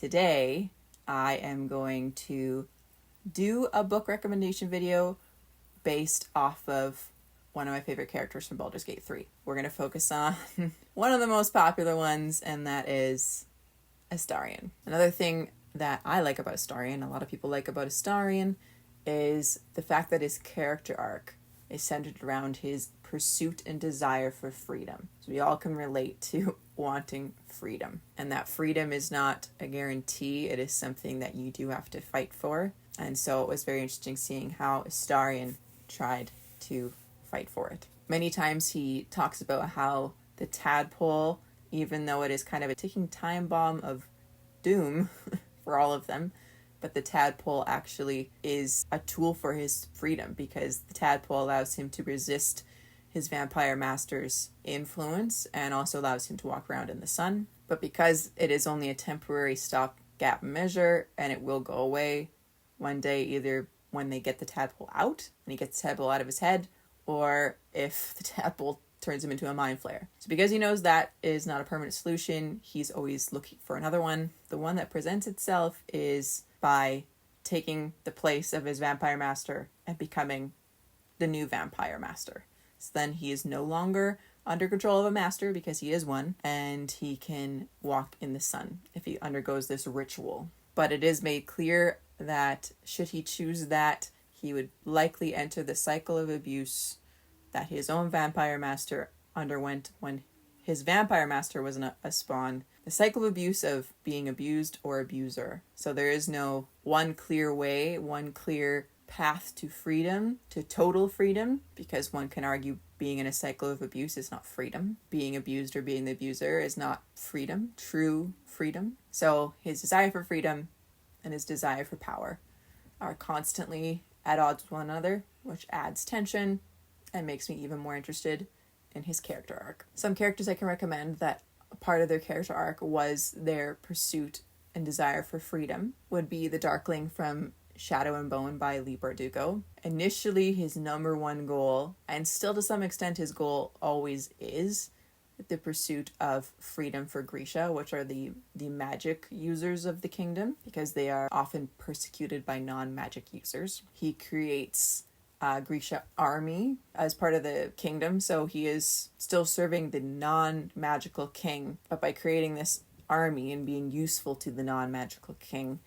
Today, I am going to do a book recommendation video based off of one of my favorite characters from Baldur's Gate 3. We're going to focus on one of the most popular ones, and that is Astarion. Another thing that I like about Astarion, a lot of people like about Astarion, is the fact that his character arc is centered around his pursuit and desire for freedom. So we all can relate to wanting freedom. And that freedom is not a guarantee, it is something that you do have to fight for. And so it was very interesting seeing how Astarion tried to fight for it. Many times he talks about how the tadpole, even though it is kind of a ticking time bomb of doom for all of them, but the tadpole actually is a tool for his freedom, because the tadpole allows him to resist his vampire master's influence and also allows him to walk around in the sun. But because it is only a temporary stopgap measure and it will go away one day, either when they get the tadpole out and he gets the tadpole out of his head, or if the tadpole turns him into a mind flayer. So because he knows that is not a permanent solution, he's always looking for another one. The one that presents itself is by taking the place of his vampire master and becoming the new vampire master. So then he is no longer under control of a master, because he is one, and he can walk in the sun if he undergoes this ritual. But it is made clear that should he choose that, he would likely enter the cycle of abuse that his own vampire master underwent when his vampire master was a spawn. The cycle of abuse of being abused or abuser. So there is no one clear way, one clear path to freedom, to total freedom, because one can argue being in a cycle of abuse is not freedom. Being abused or being the abuser is not freedom, true freedom. So his desire for freedom and his desire for power are constantly at odds with one another, which adds tension and makes me even more interested in his character arc. Some characters I can recommend that a part of their character arc was their pursuit and desire for freedom would be the Darkling from Shadow and Bone by Leigh Bardugo. Initially, his number one goal, and still to some extent his goal always is, the pursuit of freedom for Grisha, which are the magic users of the kingdom, because they are often persecuted by non-magic users. He creates Grisha army as part of the kingdom, so he is still serving the non-magical king, but by creating this army and being useful to the non-magical king,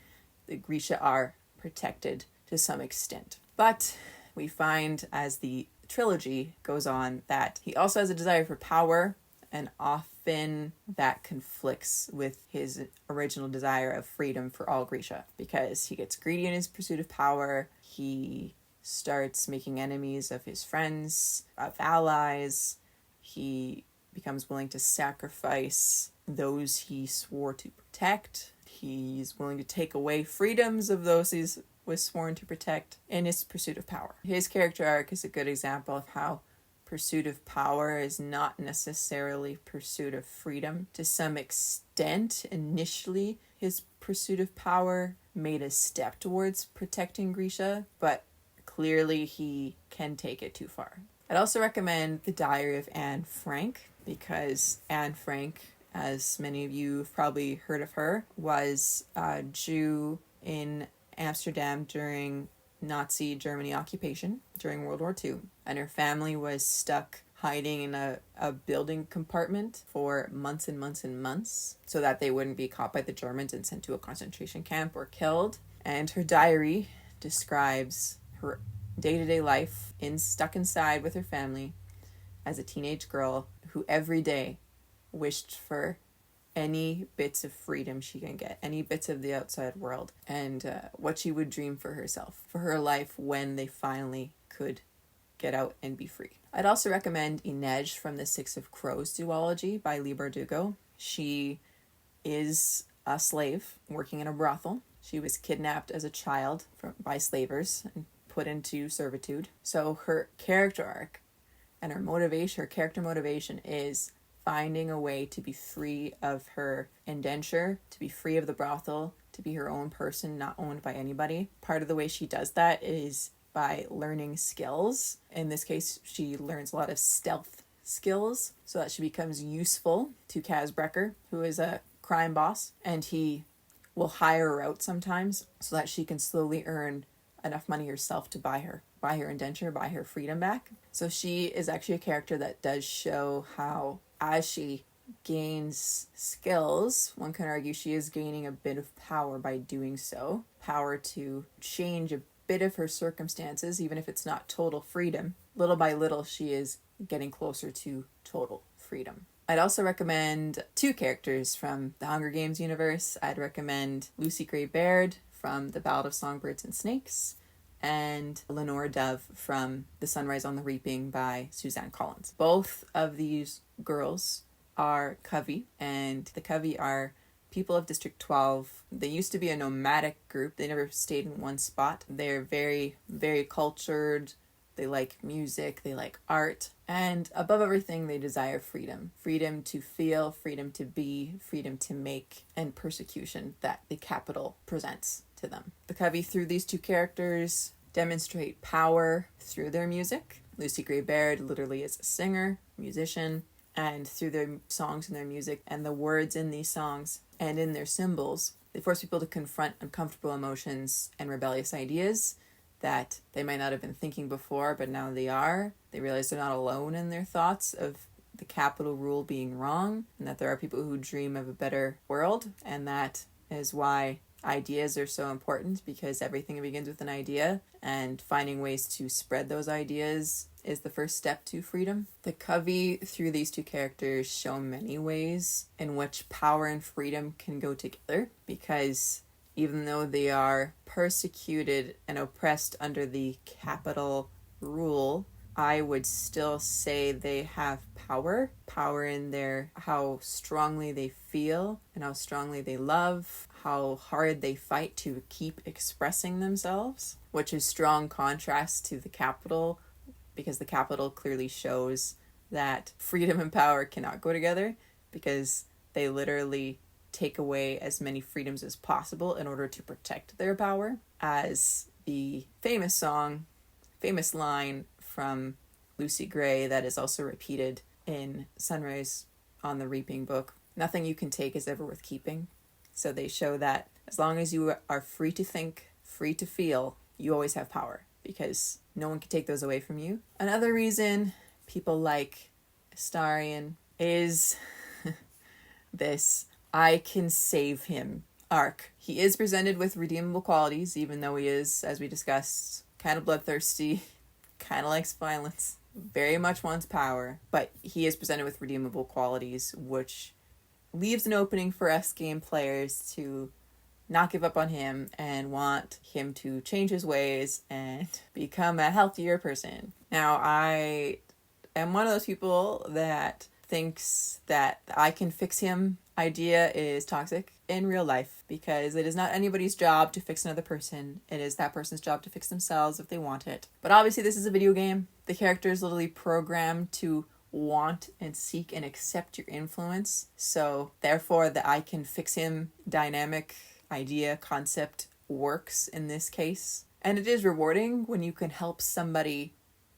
the Grisha are protected to some extent. But we find as the trilogy goes on that he also has a desire for power, and often that conflicts with his original desire of freedom for all Grisha, because he gets greedy in his pursuit of power. He starts making enemies of his friends, of allies. He becomes willing to sacrifice those he swore to protect. He's willing to take away freedoms of those he was sworn to protect in his pursuit of power. His character arc is a good example of how pursuit of power is not necessarily pursuit of freedom. To some extent, initially, his pursuit of power made a step towards protecting Grisha, but clearly he can take it too far. I'd also recommend The Diary of Anne Frank, because Anne Frank, as many of you have probably heard of her, was a Jew in Amsterdam during Nazi Germany occupation during World War II. And her family was stuck hiding in a building compartment for months and months and months so that they wouldn't be caught by the Germans and sent to a concentration camp or killed. And her diary describes her day-to-day life stuck inside with her family as a teenage girl who every day wished for any bits of freedom she can get, any bits of the outside world, and what she would dream for herself, for her life when they finally could get out and be free. I'd also recommend Inej from the Six of Crows duology by Leigh Bardugo. She is a slave working in a brothel. She was kidnapped as a child by slavers and put into servitude. So her character arc and her character motivation is finding a way to be free of her indenture, to be free of the brothel, to be her own person, not owned by anybody. Part of the way she does that is by learning skills. In this case, she learns a lot of stealth skills so that she becomes useful to Kaz Brecker, who is a crime boss, and he will hire her out sometimes so that she can slowly earn enough money herself to buy her indenture, buy her freedom back. So she is actually a character that does show how, as she gains skills, one can argue she is gaining a bit of power by doing so. Power to change a bit of her circumstances, even if it's not total freedom. Little by little, she is getting closer to total freedom. I'd also recommend two characters from the Hunger Games universe. I'd recommend Lucy Gray Baird from The Ballad of Songbirds and Snakes, and Lenore Dove from The Sunrise on the Reaping by Suzanne Collins. Both of these girls are Covey, and the Covey are people of District 12. They used to be a nomadic group. They never stayed in one spot. They're very, very cultured. They like music, they like art, and above everything, they desire freedom. Freedom to feel, freedom to be, freedom to make, and persecution that the capital presents to them. The Covey, through these two characters, demonstrate power through their music. Lucy Gray Baird literally is a singer, musician, and through their songs and their music and the words in these songs and in their symbols, they force people to confront uncomfortable emotions and rebellious ideas that they might not have been thinking before, but now they are. They realize they're not alone in their thoughts of the capital rule being wrong, and that there are people who dream of a better world, and that is why ideas are so important, because everything begins with an idea, and finding ways to spread those ideas is the first step to freedom. The Covey, through these two characters, show many ways in which power and freedom can go together, because even though they are persecuted and oppressed under the capital rule, I would still say they have power in their how strongly they feel and how strongly they love, how hard they fight to keep expressing themselves, which is strong contrast to the capital, because the capital clearly shows that freedom and power cannot go together, because they literally take away as many freedoms as possible in order to protect their power. As the famous line from Lucy Gray that is also repeated in Sunrise on the Reaping book, nothing you can take is ever worth keeping. So they show that as long as you are free to think, free to feel, you always have power, because no one can take those away from you. Another reason people like Astarion is this I can save him arc. He is presented with redeemable qualities, even though he is, as we discussed, kind of bloodthirsty, kind of likes violence, very much wants power, but he is presented with redeemable qualities, which leaves an opening for us game players to not give up on him and want him to change his ways and become a healthier person. Now, I am one of those people that thinks that I can fix him idea is toxic in real life, because it is not anybody's job to fix another person. It is that person's job to fix themselves if they want it. But obviously this is a video game. The character is literally programmed to want and seek and accept your influence. So therefore the I can fix him dynamic idea concept works in this case. And it is rewarding when you can help somebody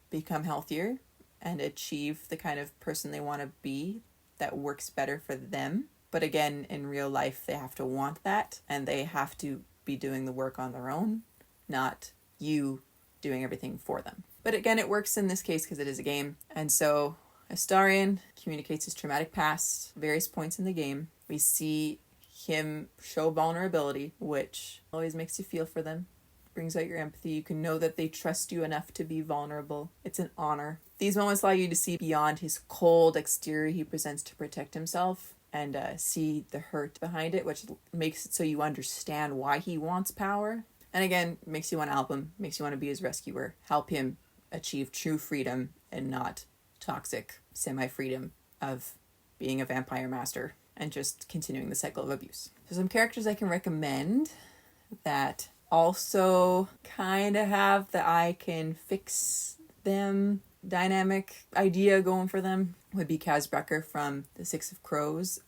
become healthier and achieve the kind of person they want to be that works better for them. But again, in real life, they have to want that, and they have to be doing the work on their own, not you doing everything for them. But again, it works in this case because it is a game. And so Astarion communicates his traumatic past at various points in the game. We see him show vulnerability, which always makes you feel for them, brings out your empathy. You can know that they trust you enough to be vulnerable. It's an honor. These moments allow you to see beyond his cold exterior he presents to protect himself, and see the hurt behind it, which makes it so you understand why he wants power. And again, makes you want to help him, makes you want to be his rescuer, help him achieve true freedom and not toxic semi-freedom of being a vampire master and just continuing the cycle of abuse. So some characters I can recommend that also kind of have the I can fix them dynamic idea going for them would be Kaz Brekker from the Six of Crows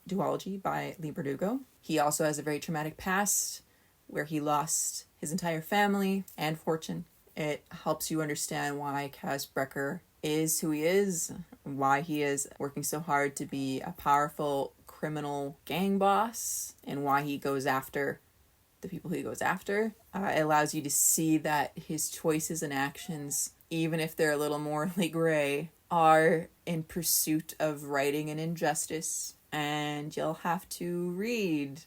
duology by Lee Berdugo. He also has a very traumatic past where he lost his entire family and fortune. It helps you understand why Kaz Brekker is who he is, why he is working so hard to be a powerful criminal gang boss and why he goes after the people he goes after. It allows you to see that his choices and actions, even if they're a little morally gray, are in pursuit of righting an injustice. And you'll have to read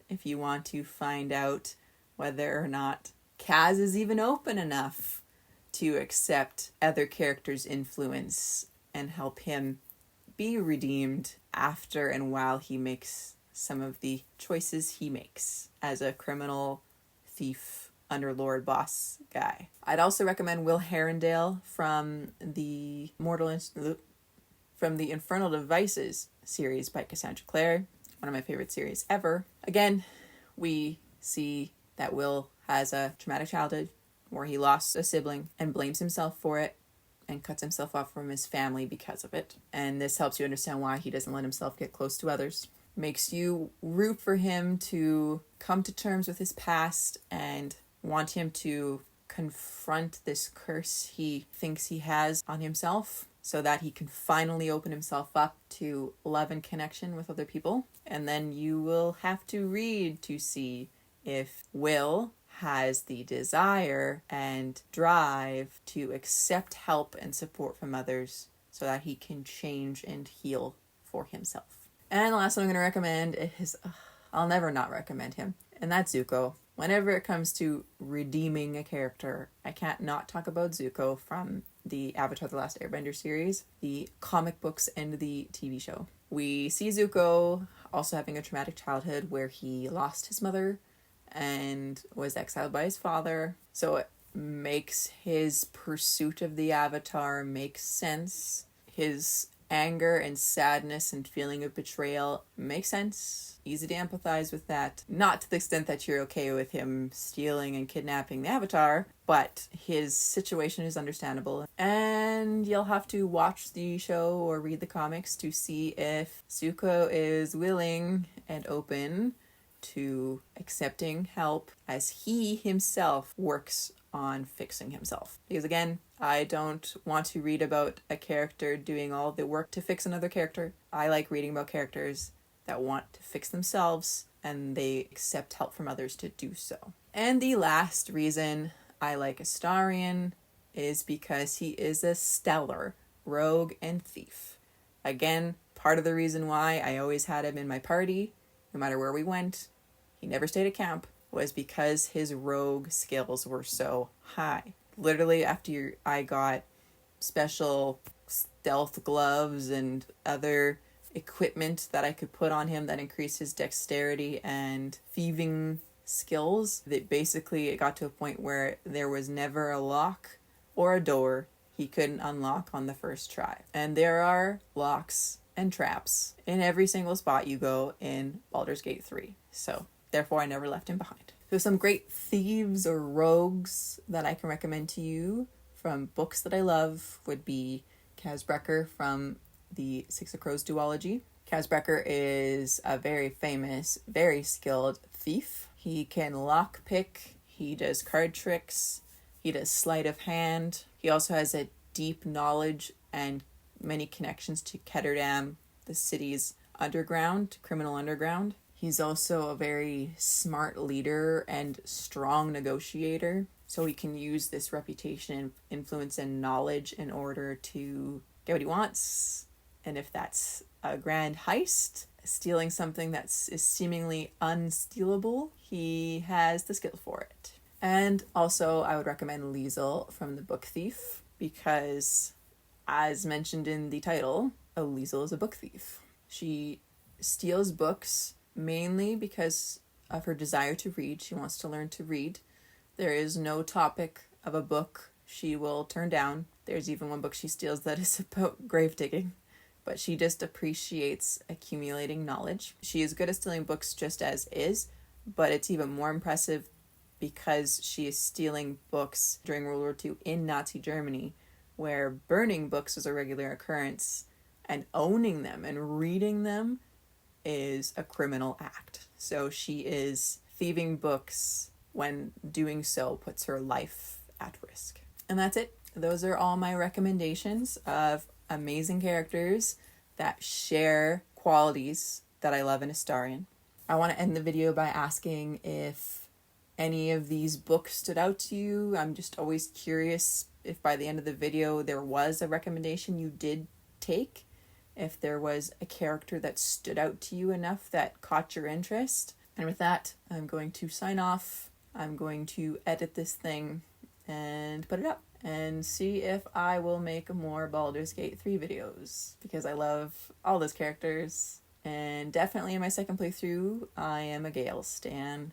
if you want to find out whether or not Kaz is even open enough to accept other characters' influence and help him be redeemed after and while he makes some of the choices he makes as a criminal, thief, underlord, boss guy. I'd also recommend Will Herondale from the Infernal Devices series by Cassandra Clare, one of my favorite series ever. Again, we see that Will has a traumatic childhood where he lost a sibling and blames himself for it and cuts himself off from his family because of it. And this helps you understand why he doesn't let himself get close to others. Makes you root for him to come to terms with his past and want him to confront this curse he thinks he has on himself so that he can finally open himself up to love and connection with other people. And then you will have to read to see if Will has the desire and drive to accept help and support from others so that he can change and heal for himself. And the last one I'm going to recommend is, I'll never not recommend him, and that's Zuko. Whenever it comes to redeeming a character, I can't not talk about Zuko from the Avatar The Last Airbender series, the comic books and the TV show. We see Zuko also having a traumatic childhood where he lost his mother and was exiled by his father. So it makes his pursuit of the Avatar make sense. His anger and sadness and feeling of betrayal makes sense. Easy to empathize with that. Not to the extent that you're okay with him stealing and kidnapping the Avatar, but his situation is understandable. And you'll have to watch the show or read the comics to see if Zuko is willing and open to accepting help as he himself works on fixing himself. Because again, I don't want to read about a character doing all the work to fix another character. I like reading about characters that want to fix themselves and they accept help from others to do so. And the last reason I like Astarion is because he is a stellar rogue and thief. Again, part of the reason why I always had him in my party, no matter where we went, he never stayed at camp, was because his rogue skills were so high. Literally, after I got special stealth gloves and other equipment that I could put on him that increased his dexterity and thieving skills, that basically it got to a point where there was never a lock or a door he couldn't unlock on the first try. And there are locks and traps in every single spot you go in Baldur's Gate 3. So therefore I never left him behind. So some great thieves or rogues that I can recommend to you from books that I love would be Kaz Brekker from the Six of Crows duology. Kaz Brekker is a very famous, very skilled thief. He can lockpick, he does card tricks, he does sleight of hand. He also has a deep knowledge and many connections to Ketterdam, the city's underground, criminal underground. He's also a very smart leader and strong negotiator. So he can use this reputation, influence, and knowledge in order to get what he wants. And if that's a grand heist, stealing something is seemingly unstealable, he has the skill for it. And also, I would recommend Liesel from the Book Thief, because, as mentioned in the title, Liesel is a book thief. She steals books mainly because of her desire to read. She wants to learn to read. There is no topic of a book she will turn down. There's even one book she steals that is about grave digging. But she just appreciates accumulating knowledge. She is good at stealing books just as is, but it's even more impressive because she is stealing books during World War II in Nazi Germany, where burning books is a regular occurrence, and owning them and reading them is a criminal act. So she is thieving books when doing so puts her life at risk. And that's it. Those are all my recommendations of amazing characters that share qualities that I love in Astarion. I want to end the video by asking if any of these books stood out to you. I'm just always curious if by the end of the video there was a recommendation you did take, if there was a character that stood out to you enough that caught your interest. And with that, I'm going to sign off. I'm going to edit this thing and put it up and see if I will make more Baldur's Gate 3 videos, because I love all those characters. And definitely in my second playthrough, I am a Gale stan.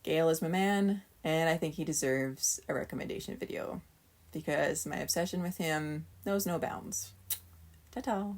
Gale is my man, and I think he deserves a recommendation video because my obsession with him knows no bounds. Ta-ta!